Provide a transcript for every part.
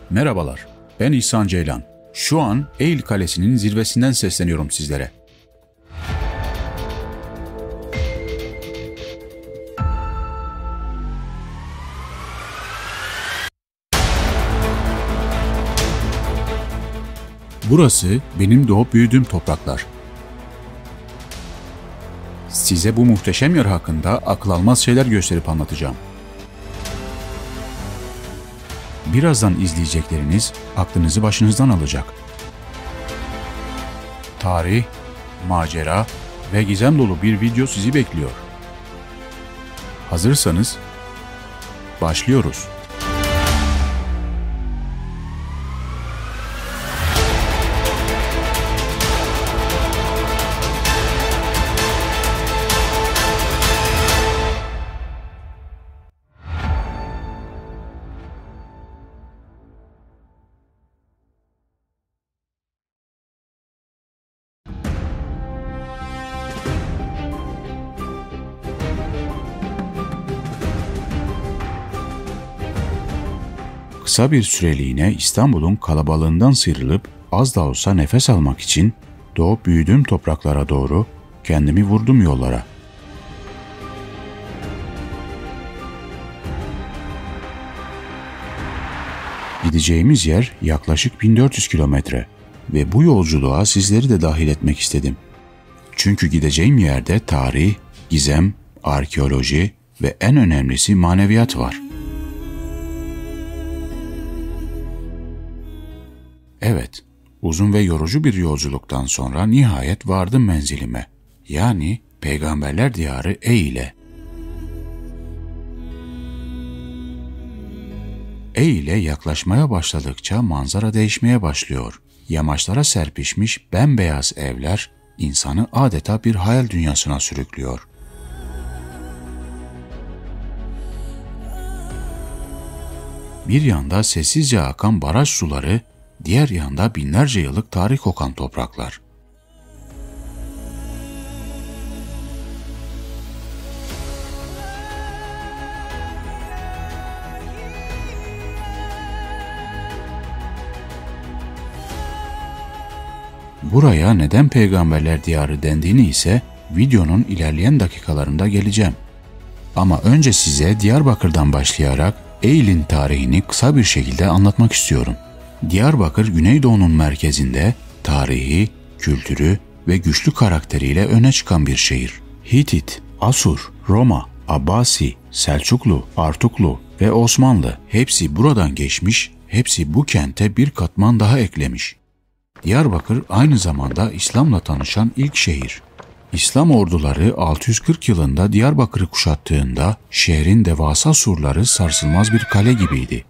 Merhabalar, ben İhsan Ceylan. Şu an Eğil Kalesi'nin zirvesinden sesleniyorum sizlere. Burası benim doğup büyüdüğüm topraklar. Size bu muhteşem yer hakkında akıl almaz şeyler gösterip anlatacağım. Birazdan izleyecekleriniz aklınızı başınızdan alacak. Tarih, macera ve gizem dolu bir video sizi bekliyor. Hazırsanız başlıyoruz. Kısa bir süreliğine İstanbul'un kalabalığından sıyrılıp az da olsa nefes almak için doğup büyüdüğüm topraklara doğru kendimi vurdum yollara. Gideceğimiz yer yaklaşık 1400 kilometre ve bu yolculuğa sizleri de dahil etmek istedim. Çünkü gideceğim yerde tarih, gizem, arkeoloji ve en önemlisi maneviyat var. Evet, uzun ve yorucu bir yolculuktan sonra nihayet vardım menzilime. Yani Peygamberler Diyarı Eğil'e. Eğil'e yaklaşmaya başladıkça manzara değişmeye başlıyor. Yamaçlara serpişmiş bembeyaz evler insanı adeta bir hayal dünyasına sürüklüyor. Bir yanda sessizce akan baraj suları, diğer yanda binlerce yıllık tarih kokan topraklar. Buraya neden Peygamberler Diyarı dendiğini ise videonun ilerleyen dakikalarında geleceğim. Ama önce size Diyarbakır'dan başlayarak Eğil'in tarihini kısa bir şekilde anlatmak istiyorum. Diyarbakır, Güneydoğu'nun merkezinde tarihi, kültürü ve güçlü karakteriyle öne çıkan bir şehir. Hitit, Asur, Roma, Abbasi, Selçuklu, Artuklu ve Osmanlı hepsi buradan geçmiş, hepsi bu kente bir katman daha eklemiş. Diyarbakır aynı zamanda İslam'la tanışan ilk şehir. İslam orduları 640 yılında Diyarbakır'ı kuşattığında şehrin devasa surları sarsılmaz bir kale gibiydi.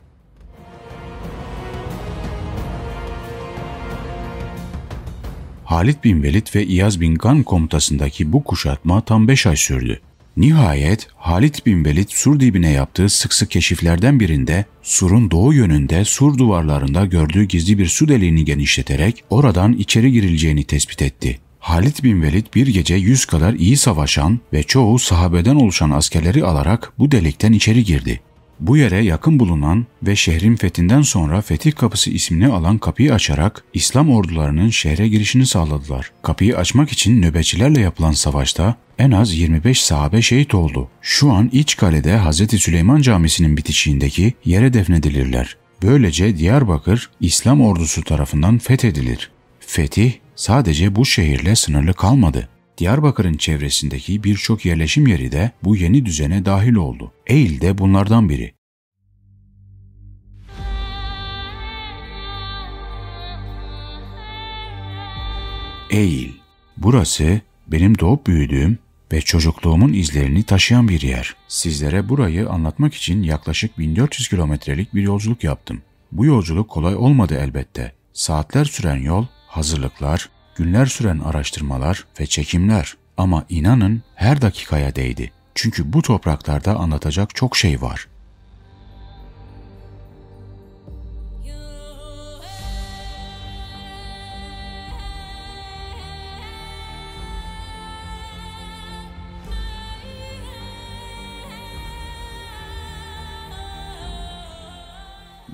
Halid bin Velid ve İyaz bin Gan komutasındaki bu kuşatma tam 5 ay sürdü. Nihayet Halid bin Velid sur dibine yaptığı sık sık keşiflerden birinde surun doğu yönünde sur duvarlarında gördüğü gizli bir su deliğini genişleterek oradan içeri girileceğini tespit etti. Halid bin Velid bir gece 100 kadar iyi savaşan ve çoğu sahabeden oluşan askerleri alarak bu delikten içeri girdi. Bu yere yakın bulunan ve şehrin fethinden sonra Fetih Kapısı ismini alan kapıyı açarak İslam ordularının şehre girişini sağladılar. Kapıyı açmak için nöbetçilerle yapılan savaşta en az 25 sahabe şehit oldu. Şu an iç kalede Hz. Süleyman Camisi'nin bitişiğindeki yere defnedilirler. Böylece Diyarbakır İslam ordusu tarafından fethedilir. Fetih sadece bu şehirle sınırlı kalmadı. Diyarbakır'ın çevresindeki birçok yerleşim yeri de bu yeni düzene dahil oldu. Eğil de bunlardan biri. Eğil. Burası benim doğup büyüdüğüm ve çocukluğumun izlerini taşıyan bir yer. Sizlere burayı anlatmak için yaklaşık 1400 kilometrelik bir yolculuk yaptım. Bu yolculuk kolay olmadı elbette. Saatler süren yol, hazırlıklar, günler süren araştırmalar ve çekimler. Ama inanın her dakikaya değdi. Çünkü bu topraklarda anlatacak çok şey var.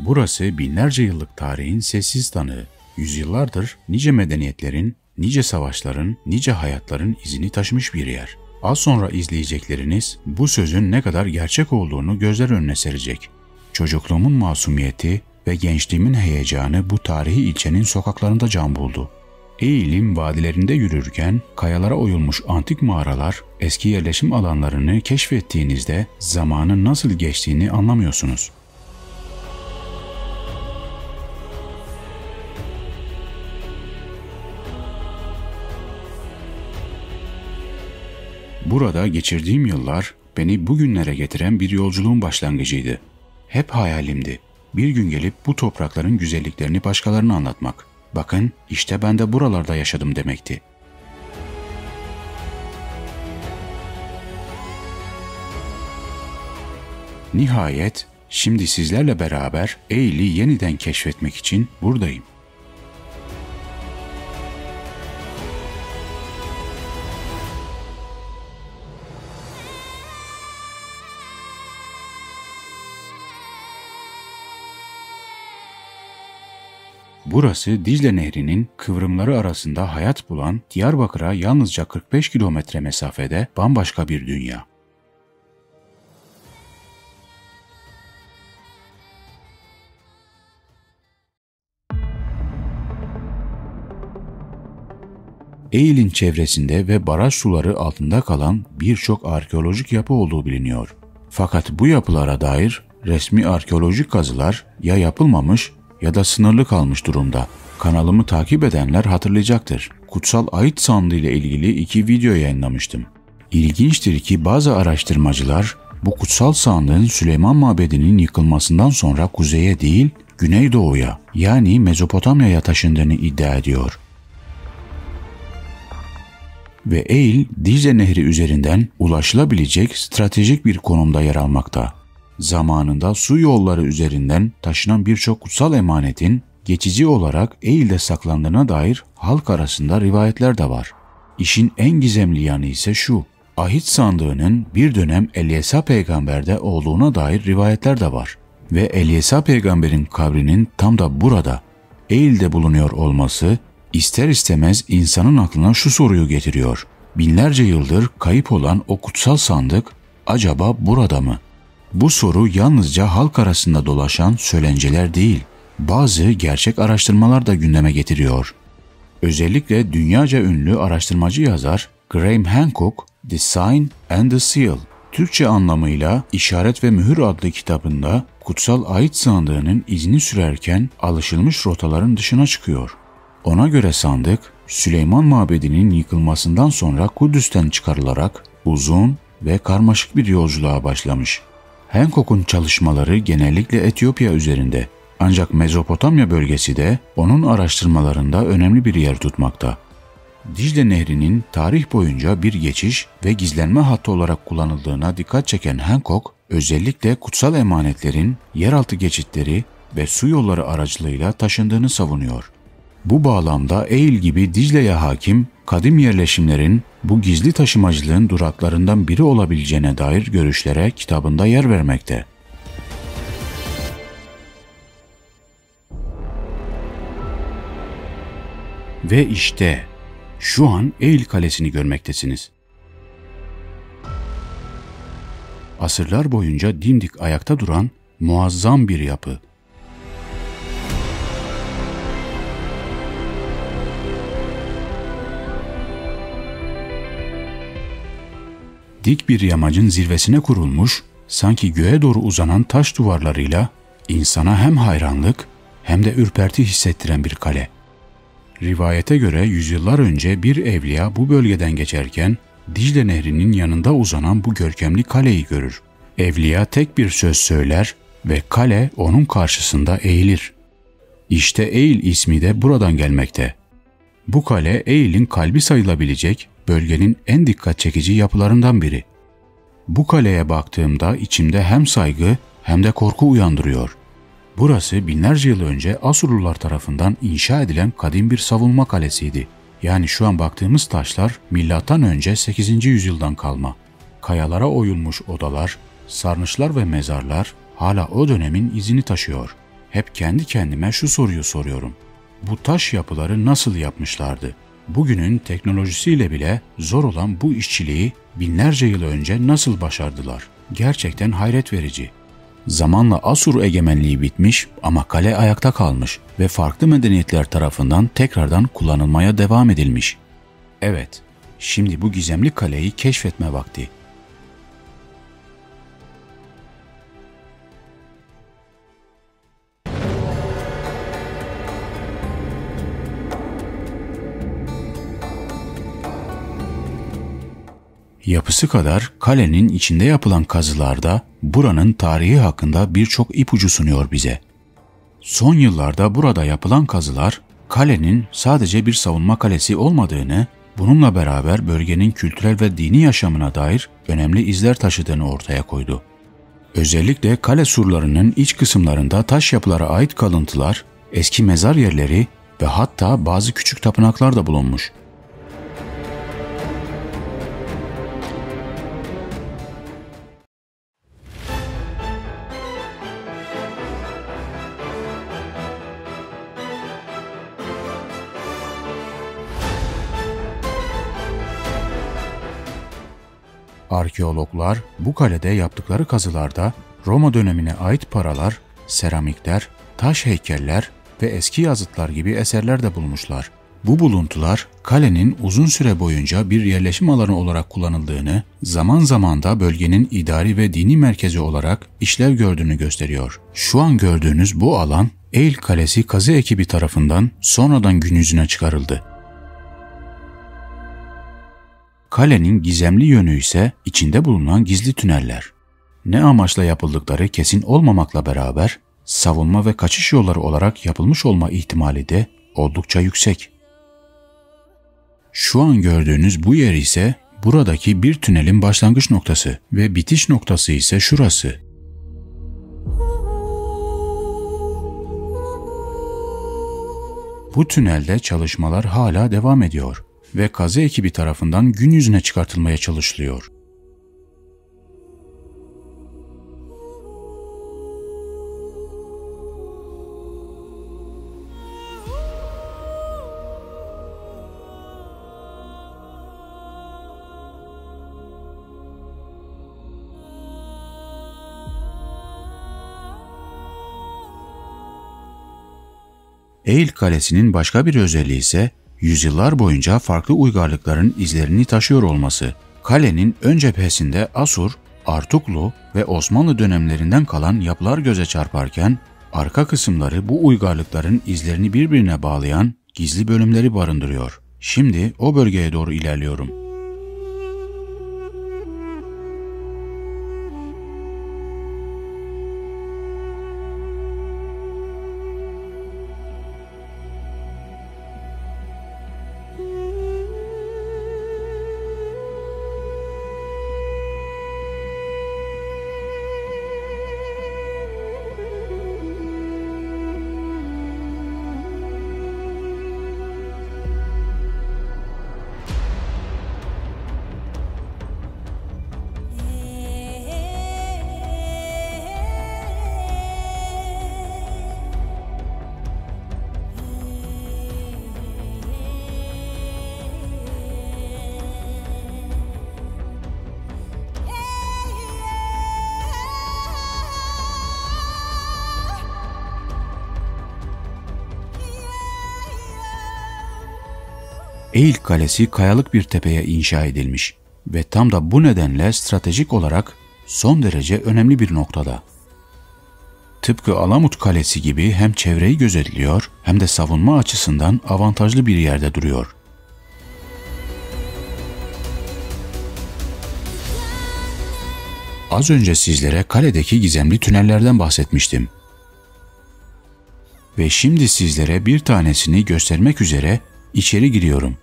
Burası binlerce yıllık tarihin sessiz tanığı. Yüzyıllardır nice medeniyetlerin, nice savaşların, nice hayatların izini taşımış bir yer. Az sonra izleyecekleriniz bu sözün ne kadar gerçek olduğunu gözler önüne serecek. Çocukluğumun masumiyeti ve gençliğimin heyecanı bu tarihi ilçenin sokaklarında can buldu. Eğil'in vadilerinde yürürken kayalara oyulmuş antik mağaralar, eski yerleşim alanlarını keşfettiğinizde zamanın nasıl geçtiğini anlamıyorsunuz. Burada geçirdiğim yıllar beni bugünlere getiren bir yolculuğun başlangıcıydı. Hep hayalimdi. Bir gün gelip bu toprakların güzelliklerini başkalarına anlatmak. Bakın işte ben de buralarda yaşadım demekti. Nihayet şimdi sizlerle beraber Eğil'i yeniden keşfetmek için buradayım. Burası Dicle Nehri'nin kıvrımları arasında hayat bulan Diyarbakır'a yalnızca 45 kilometre mesafede bambaşka bir dünya. Eğil'in çevresinde ve baraj suları altında kalan birçok arkeolojik yapı olduğu biliniyor. Fakat bu yapılara dair resmi arkeolojik kazılar ya yapılmamış ya da sınırlı kalmış durumda. Kanalımı takip edenler hatırlayacaktır. Kutsal Ahit Sandığı ile ilgili 2 video yayınlamıştım. İlginçtir ki bazı araştırmacılar bu kutsal sandığın Süleyman Mabedi'nin yıkılmasından sonra kuzeye değil güneydoğuya yani Mezopotamya'ya taşındığını iddia ediyor. Ve Eğil, Dicle Nehri üzerinden ulaşılabilecek stratejik bir konumda yer almakta. Zamanında su yolları üzerinden taşınan birçok kutsal emanetin geçici olarak Eğil'de saklandığına dair halk arasında rivayetler de var. İşin en gizemli yanı ise şu, Ahit Sandığı'nın bir dönem Elyesa peygamberde olduğuna dair rivayetler de var. Ve Elyesa peygamberin kabrinin tam da burada, Eğil'de bulunuyor olması, İster istemez insanın aklına şu soruyu getiriyor. Binlerce yıldır kayıp olan o kutsal sandık acaba burada mı? Bu soru yalnızca halk arasında dolaşan söylenceler değil, bazı gerçek araştırmalar da gündeme getiriyor. Özellikle dünyaca ünlü araştırmacı yazar Graham Hancock, The Sign and the Seal, Türkçe anlamıyla İşaret ve Mühür adlı kitabında kutsal Ahit Sandığı'nın izini sürerken alışılmış rotaların dışına çıkıyor. Ona göre sandık, Süleyman Mabedi'nin yıkılmasından sonra Kudüs'ten çıkarılarak uzun ve karmaşık bir yolculuğa başlamış. Hancock'un çalışmaları genellikle Etiyopya üzerinde, ancak Mezopotamya bölgesi de onun araştırmalarında önemli bir yer tutmakta. Dicle Nehri'nin tarih boyunca bir geçiş ve gizlenme hattı olarak kullanıldığına dikkat çeken Hancock, özellikle kutsal emanetlerin yeraltı geçitleri ve su yolları aracılığıyla taşındığını savunuyor. Bu bağlamda Eğil gibi Dicle'ye hakim kadim yerleşimlerin bu gizli taşımacılığın duraklarından biri olabileceğine dair görüşlere kitabında yer vermekte. Ve işte şu an Eğil Kalesi'ni görmektesiniz. Asırlar boyunca dimdik ayakta duran muazzam bir yapı. Dik bir yamacın zirvesine kurulmuş, sanki göğe doğru uzanan taş duvarlarıyla insana hem hayranlık hem de ürperti hissettiren bir kale. Rivayete göre yüzyıllar önce bir evliya bu bölgeden geçerken Dicle Nehri'nin yanında uzanan bu görkemli kaleyi görür. Evliya tek bir söz söyler ve kale onun karşısında eğilir. İşte Eğil ismi de buradan gelmekte. Bu kale Eğil'in kalbi sayılabilecek bölgenin en dikkat çekici yapılarından biri. Bu kaleye baktığımda içimde hem saygı hem de korku uyandırıyor. Burası binlerce yıl önce Asurlular tarafından inşa edilen kadim bir savunma kalesiydi. Yani şu an baktığımız taşlar M.Ö. 8. yüzyıldan kalma. Kayalara oyulmuş odalar, sarnıçlar ve mezarlar hala o dönemin izini taşıyor. hep kendi kendime şu soruyu soruyorum. Bu taş yapıları nasıl yapmışlardı? Bugünün teknolojisiyle bile zor olan bu işçiliği binlerce yıl önce nasıl başardılar? Gerçekten hayret verici. Zamanla Asur egemenliği bitmiş ama kale ayakta kalmış ve farklı medeniyetler tarafından tekrardan kullanılmaya devam edilmiş. Evet, şimdi bu gizemli kaleyi keşfetme vakti. Yapısı kadar kalenin içinde yapılan kazılarda buranın tarihi hakkında birçok ipucu sunuyor bize. Son yıllarda burada yapılan kazılar kalenin sadece bir savunma kalesi olmadığını, bununla beraber bölgenin kültürel ve dini yaşamına dair önemli izler taşıdığını ortaya koydu. Özellikle kale surlarının iç kısımlarında taş yapılara ait kalıntılar, eski mezar yerleri ve hatta bazı küçük tapınaklar da bulunmuş. Arkeologlar bu kalede yaptıkları kazılarda Roma dönemine ait paralar, seramikler, taş heykeller ve eski yazıtlar gibi eserler de bulmuşlar. Bu buluntular kalenin uzun süre boyunca bir yerleşim alanı olarak kullanıldığını, zaman zaman da bölgenin idari ve dini merkezi olarak işlev gördüğünü gösteriyor. Şu an gördüğünüz bu alan Eil Kalesi kazı ekibi tarafından sonradan gün yüzüne çıkarıldı. Kalenin gizemli yönü ise içinde bulunan gizli tüneller. Ne amaçla yapıldıkları kesin olmamakla beraber savunma ve kaçış yolları olarak yapılmış olma ihtimali de oldukça yüksek. Şu an gördüğünüz bu yer ise buradaki bir tünelin başlangıç noktası ve bitiş noktası ise şurası. Bu tünelde çalışmalar hala devam ediyor ve kazı ekibi tarafından gün yüzüne çıkartılmaya çalışılıyor. Eil Kalesi'nin başka bir özelliği ise yüzyıllar boyunca farklı uygarlıkların izlerini taşıyor olması. Kalenin ön cephesinde Asur, Artuklu ve Osmanlı dönemlerinden kalan yapılar göze çarparken, arka kısımları bu uygarlıkların izlerini birbirine bağlayan gizli bölümleri barındırıyor. Şimdi o bölgeye doğru ilerliyorum. Eil Kalesi kayalık bir tepeye inşa edilmiş ve tam da bu nedenle stratejik olarak son derece önemli bir noktada. Tıpkı Alamut Kalesi gibi hem çevreyi gözetliyor hem de savunma açısından avantajlı bir yerde duruyor. Az önce sizlere kaledeki gizemli tünellerden bahsetmiştim. Ve şimdi sizlere bir tanesini göstermek üzere içeri giriyorum.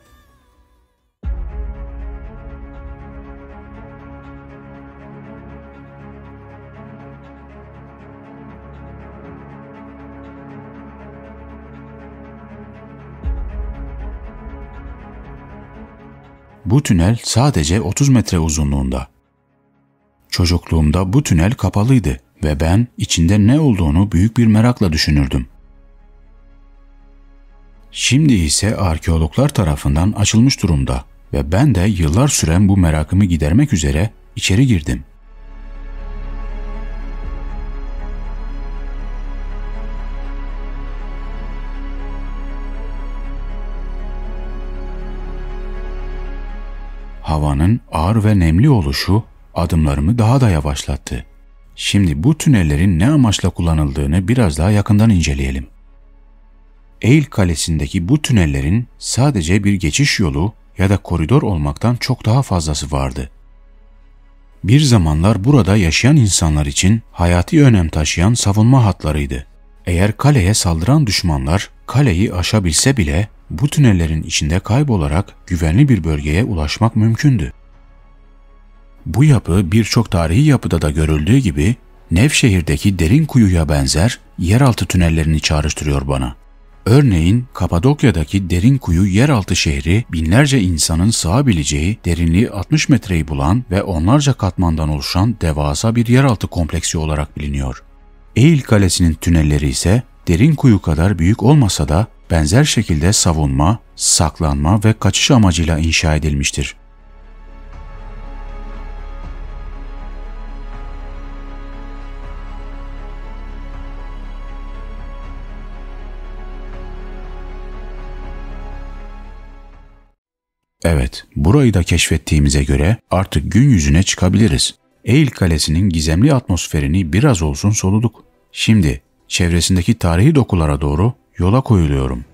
Bu tünel sadece 30 metre uzunluğunda. Çocukluğumda bu tünel kapalıydı ve ben içinde ne olduğunu büyük bir merakla düşünürdüm. Şimdi ise arkeologlar tarafından açılmış durumda ve ben de yıllar süren bu merakımı gidermek üzere içeri girdim. Havanın ağır ve nemli oluşu adımlarımı daha da yavaşlattı. Şimdi bu tünellerin ne amaçla kullanıldığını biraz daha yakından inceleyelim. Eil Kalesi'ndeki bu tünellerin sadece bir geçiş yolu ya da koridor olmaktan çok daha fazlası vardı. Bir zamanlar burada yaşayan insanlar için hayati önem taşıyan savunma hatlarıydı. Eğer kaleye saldıran düşmanlar kaleyi aşabilse bile bu tünellerin içinde kaybolarak güvenli bir bölgeye ulaşmak mümkündü. Bu yapı birçok tarihi yapıda da görüldüğü gibi Nevşehir'deki derin kuyuya benzer yeraltı tünellerini çağrıştırıyor bana. Örneğin Kapadokya'daki derin kuyu yeraltı şehri binlerce insanın sığabileceği derinliği 60 metreyi bulan ve onlarca katmandan oluşan devasa bir yeraltı kompleksi olarak biliniyor. Eil Kalesi'nin tünelleri ise derin kuyu kadar büyük olmasa da benzer şekilde savunma, saklanma ve kaçış amacıyla inşa edilmiştir. Evet, burayı da keşfettiğimize göre artık gün yüzüne çıkabiliriz. Eil Kalesi'nin gizemli atmosferini biraz olsun soluduk. Şimdi çevresindeki tarihi dokulara doğru yola koyuluyorum.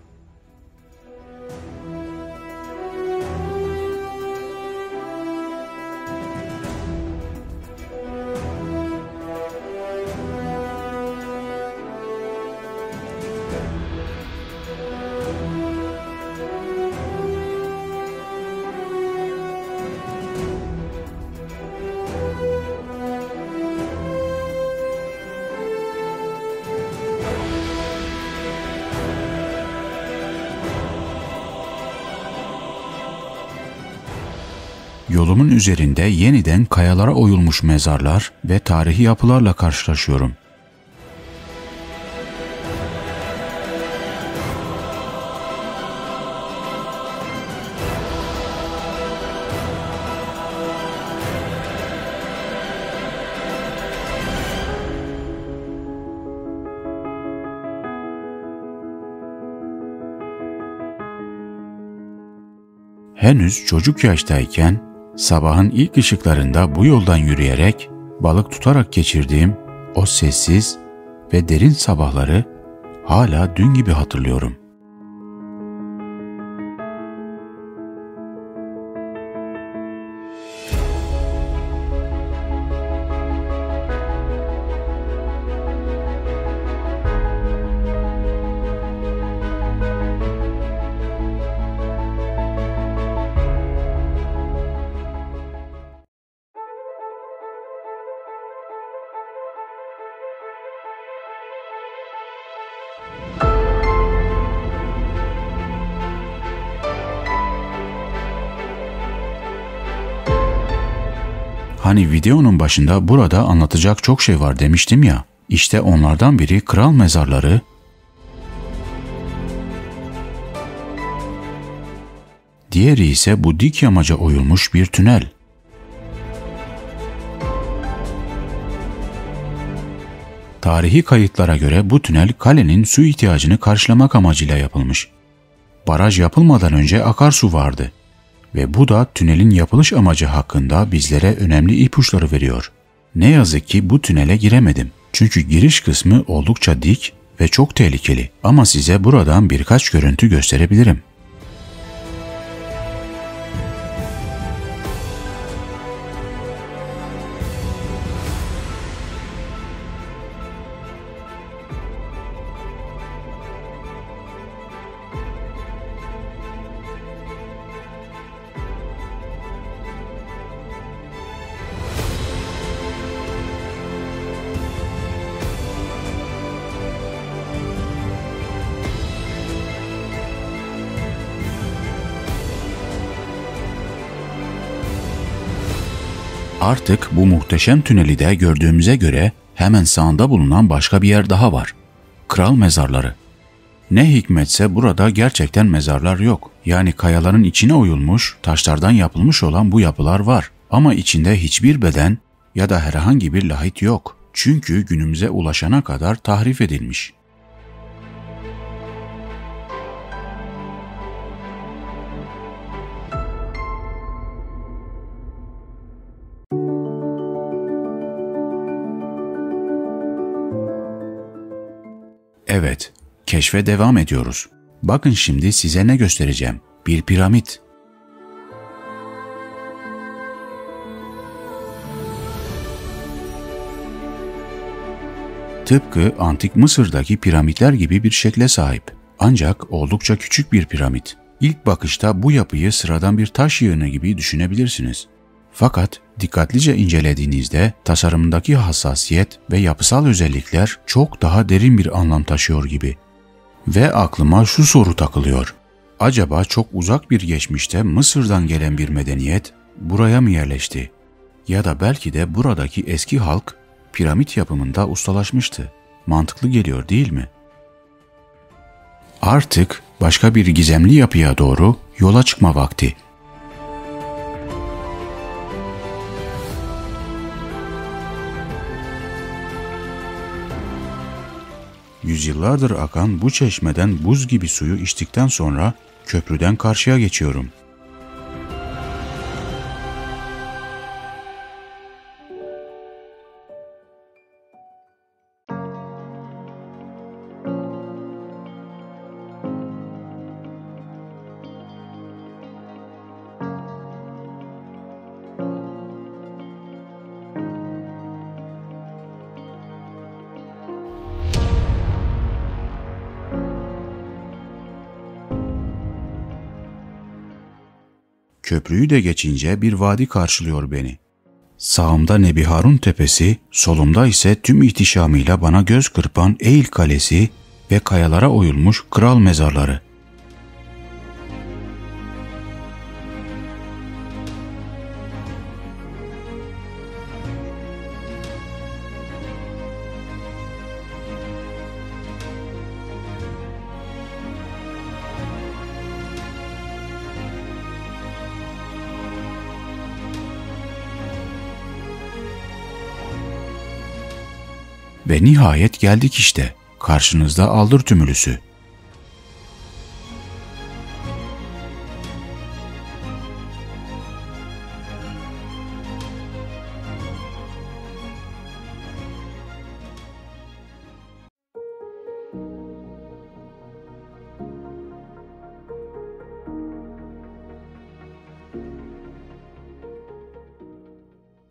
Yolumun üzerinde yeniden kayalara oyulmuş mezarlar ve tarihi yapılarla karşılaşıyorum. Henüz çocuk yaştayken sabahın ilk ışıklarında bu yoldan yürüyerek, balık tutarak geçirdiğim o sessiz ve derin sabahları hala dün gibi hatırlıyorum. Hani videonun başında burada anlatacak çok şey var demiştim ya, işte onlardan biri kral mezarları, diğeri ise bu dik yamaca oyulmuş bir tünel. Tarihi kayıtlara göre bu tünel kalenin su ihtiyacını karşılamak amacıyla yapılmış. Baraj yapılmadan önce akarsu vardı. Ve bu da tünelin yapılış amacı hakkında bizlere önemli ipuçları veriyor. Ne yazık ki bu tünele giremedim. Çünkü giriş kısmı oldukça dik ve çok tehlikeli. Ama size buradan birkaç görüntü gösterebilirim. Artık bu muhteşem tüneli de gördüğümüze göre hemen sağında bulunan başka bir yer daha var. Kral mezarları. Ne hikmetse burada gerçekten mezarlar yok. Yani kayaların içine oyulmuş, taşlardan yapılmış olan bu yapılar var. Ama içinde hiçbir beden ya da herhangi bir lahit yok. Çünkü günümüze ulaşana kadar tahrif edilmiş. Evet, keşfe devam ediyoruz. Bakın şimdi size ne göstereceğim. Bir piramit. Tıpkı antik Mısır'daki piramitler gibi bir şekle sahip. Ancak oldukça küçük bir piramit. İlk bakışta bu yapıyı sıradan bir taş yığını gibi düşünebilirsiniz. Fakat dikkatlice incelediğinizde tasarımındaki hassasiyet ve yapısal özellikler çok daha derin bir anlam taşıyor gibi. Ve aklıma şu soru takılıyor. Acaba çok uzak bir geçmişte Mısır'dan gelen bir medeniyet buraya mı yerleşti? Ya da belki de buradaki eski halk piramit yapımında ustalaşmıştı. Mantıklı geliyor değil mi? Artık başka bir gizemli yapıya doğru yola çıkma vakti. Yüzyıllardır akan bu çeşmeden buz gibi suyu içtikten sonra köprüden karşıya geçiyorum. Köprüyü de geçince bir vadi karşılıyor beni. Sağımda Nebi Harun Tepesi, solumda ise tüm ihtişamıyla bana göz kırpan Eil Kalesi ve kayalara oyulmuş kral mezarları. Ve nihayet geldik işte. Karşınızda Aldır Tümülüsü.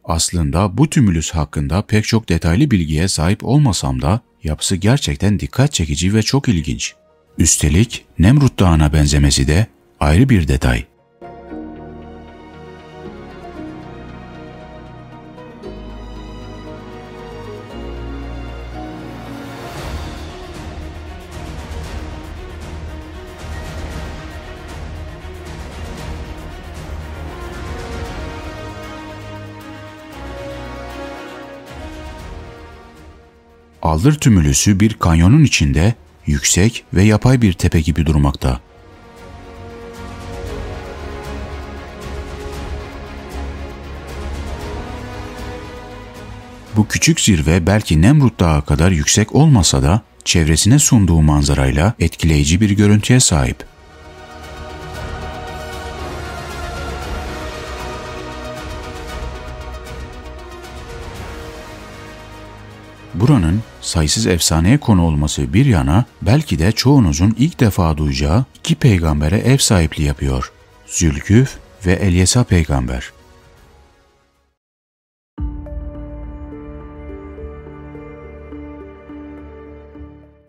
Aslında bu tümülüs hakkında pek çok detaylı bilgiye sahip olmasam da yapısı gerçekten dikkat çekici ve çok ilginç. Üstelik Nemrut Dağı'na benzemesi de ayrı bir detay. Aldır Tümülüsü bir kanyonun içinde yüksek ve yapay bir tepe gibi durmakta. Bu küçük zirve belki Nemrut Dağı kadar yüksek olmasa da çevresine sunduğu manzarayla etkileyici bir görüntüye sahip. Buranın sayısız efsaneye konu olması bir yana belki de çoğunuzun ilk defa duyacağı iki peygambere ev sahipliği yapıyor. Zülküf ve Elyesa peygamber.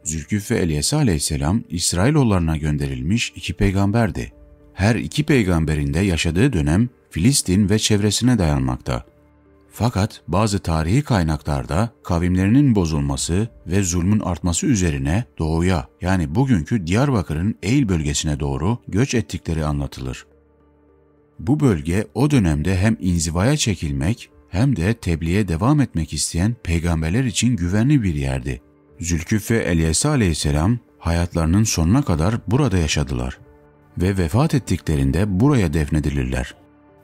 Zülküf ve Elyesa aleyhisselam İsrailoğullarına gönderilmiş iki peygamberdi. Her iki peygamberin de yaşadığı dönem Filistin ve çevresine dayanmakta. Fakat bazı tarihi kaynaklarda kavimlerinin bozulması ve zulmün artması üzerine doğuya, yani bugünkü Diyarbakır'ın Eil bölgesine doğru göç ettikleri anlatılır. Bu bölge o dönemde hem inzivaya çekilmek hem de tebliğe devam etmek isteyen peygamberler için güvenli bir yerdi. Zülküf ve Elyesa aleyhisselam hayatlarının sonuna kadar burada yaşadılar ve vefat ettiklerinde buraya defnedilirler.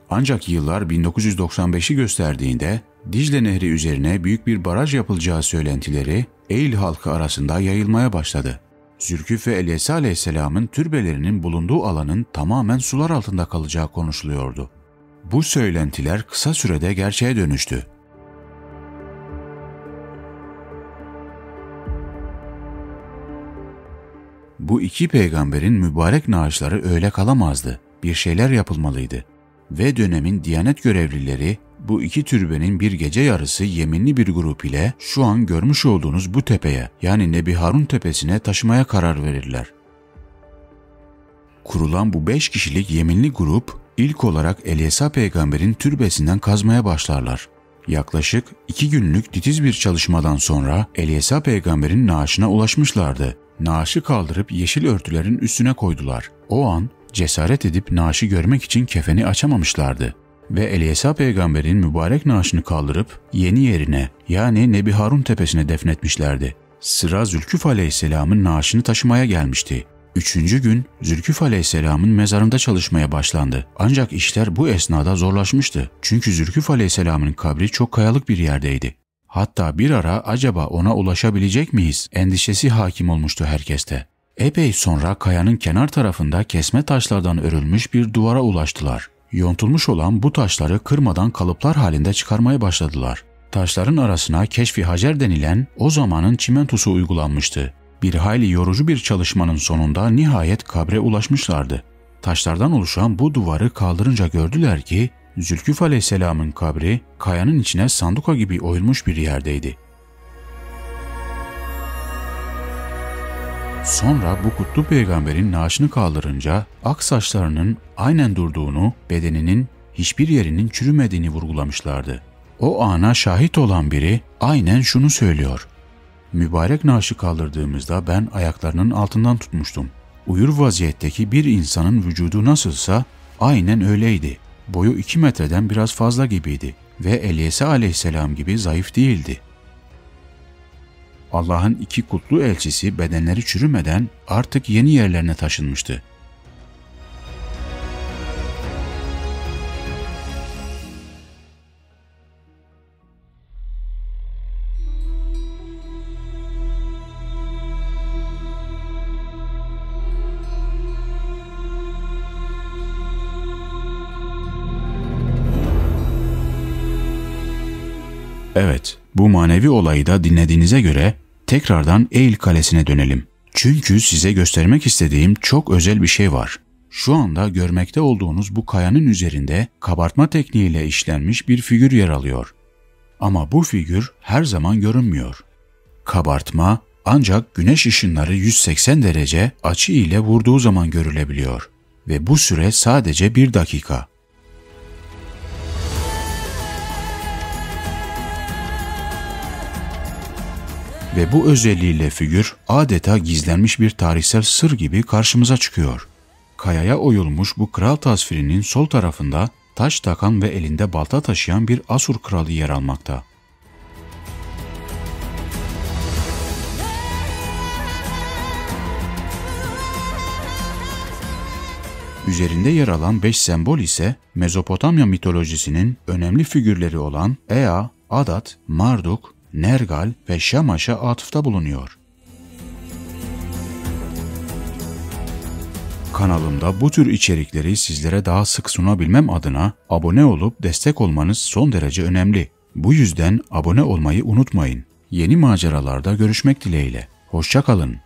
Ancak yıllar 1995'i gösterdiğinde Dicle Nehri üzerine büyük bir baraj yapılacağı söylentileri Eil halkı arasında yayılmaya başladı. Zülküf ve Elyesa aleyhisselamın türbelerinin bulunduğu alanın tamamen sular altında kalacağı konuşuluyordu. Bu söylentiler kısa sürede gerçeğe dönüştü. Bu iki peygamberin mübarek naaşları öyle kalamazdı. Bir şeyler yapılmalıydı. Ve dönemin Diyanet görevlileri bu iki türbenin bir gece yarısı yeminli bir grup ile şu an görmüş olduğunuz bu tepeye, yani Nebi Harun tepesine taşımaya karar verirler. Kurulan bu 5 kişilik yeminli grup ilk olarak Elyesa peygamberin türbesinden kazmaya başlarlar. Yaklaşık 2 günlük titiz bir çalışmadan sonra Elyesa peygamberin naaşına ulaşmışlardı. Naaşı kaldırıp yeşil örtülerin üstüne koydular. O an cesaret edip naaşı görmek için kefeni açamamışlardı. Ve Elyesa peygamberin mübarek naaşını kaldırıp yeni yerine, yani Nebi Harun tepesine defnetmişlerdi. Sıra Zülküf aleyhisselamın naaşını taşımaya gelmişti. 3. gün Zülküf aleyhisselamın mezarında çalışmaya başlandı. Ancak işler bu esnada zorlaşmıştı. Çünkü Zülküf aleyhisselamın kabri çok kayalık bir yerdeydi. Hatta bir ara acaba ona ulaşabilecek miyiz endişesi hakim olmuştu herkeste. Epey sonra kayanın kenar tarafında kesme taşlardan örülmüş bir duvara ulaştılar. Yontulmuş olan bu taşları kırmadan kalıplar halinde çıkarmaya başladılar. Taşların arasına Keşf-i Hacer denilen o zamanın çimentosu uygulanmıştı. Bir hayli yorucu bir çalışmanın sonunda nihayet kabre ulaşmışlardı. Taşlardan oluşan bu duvarı kaldırınca gördüler ki Zülküf aleyhisselamın kabri kayanın içine sanduka gibi oyulmuş bir yerdeydi. Sonra bu kutlu peygamberin naaşını kaldırınca ak saçlarının aynen durduğunu, bedeninin hiçbir yerinin çürümediğini vurgulamışlardı. O ana şahit olan biri aynen şunu söylüyor: "Mübarek naaşı kaldırdığımızda ben ayaklarının altından tutmuştum. Uyur vaziyetteki bir insanın vücudu nasılsa aynen öyleydi. Boyu 2 metreden biraz fazla gibiydi ve Elyesa aleyhisselam gibi zayıf değildi." Allah'ın 2 kutlu elçisi bedenleri çürümeden artık yeni yerlerine taşınmıştı. Evet, bu manevi olayı da dinlediğinize göre tekrardan Eil Kalesi'ne dönelim. Çünkü size göstermek istediğim çok özel bir şey var. Şu anda görmekte olduğunuz bu kayanın üzerinde kabartma tekniğiyle işlenmiş bir figür yer alıyor. Ama bu figür her zaman görünmüyor. Kabartma ancak güneş ışınları 180 derece açı ile vurduğu zaman görülebiliyor. Ve bu süre sadece 1 dakika. Ve bu özelliğiyle figür adeta gizlenmiş bir tarihsel sır gibi karşımıza çıkıyor. Kayaya oyulmuş bu kral tasvirinin sol tarafında taç takan ve elinde balta taşıyan bir Asur kralı yer almakta. Üzerinde yer alan 5 sembol ise Mezopotamya mitolojisinin önemli figürleri olan Ea, Adat, Marduk, Nergal ve Şamaş'a atıfta bulunuyor. Kanalımda bu tür içerikleri sizlere daha sık sunabilmem adına abone olup destek olmanız son derece önemli. Bu yüzden abone olmayı unutmayın. Yeni maceralarda görüşmek dileğiyle. Hoşça kalın.